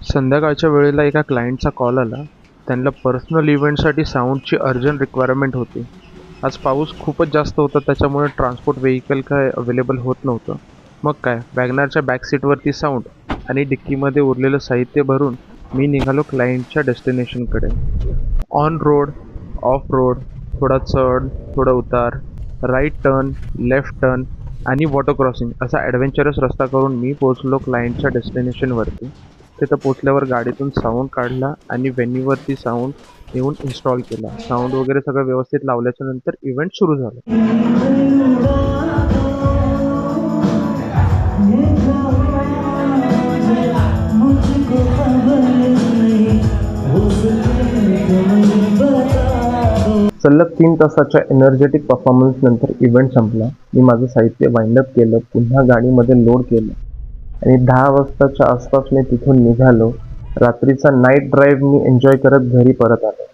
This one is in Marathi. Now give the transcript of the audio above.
संध्याकाळच्या वेळेला एका क्लायंटचा कॉल आला. त्यांना पर्सनल इव्हेंटसाठी साऊंडची अर्जंट रिक्वायरमेंट होती. आज पाऊस खूपच जास्त होता, त्याच्यामुळे ट्रान्सपोर्ट व्हेइकल काय अवेलेबल होत नव्हतं. मग काय, वॅगनारच्या बॅक सीटवरती साऊंड आणि डिक्कीमध्ये उरलेलं साहित्य भरून मी निघालो क्लायंटच्या डेस्टिनेशनकडे. ऑन रोड, ऑफ रोड, थोडा चढ, थोडा उतार, राईट टर्न, लेफ्ट टर्न आणि वॉटर क्रॉसिंग असा ॲडव्हेंचरस रस्ता करून मी पोहोचलो क्लायंटच्या डेस्टिनेशनवरती. तिथं पोचल्यावर गाडीतून साऊंड काढला आणि व्हेन्यूवरती साऊंड येऊन इन्स्टॉल केला. साऊंड वगैरे सगळं व्यवस्थित लावल्याच्या नंतर इव्हेंट सुरू झाला. सलग 3 तासाच्या एनर्जेटिक परफॉर्मन्स नंतर इव्हेंट संपला. मी माझं साहित्य वाइंड अप केलं, पुन्हा गाडीमध्ये लोड केलं आणि 10 वाजताच्या आसपास मी तिथून निघालो. रात्रीचा नाईट ड्राईव्ह मी एन्जॉय करत घरी परत आलो.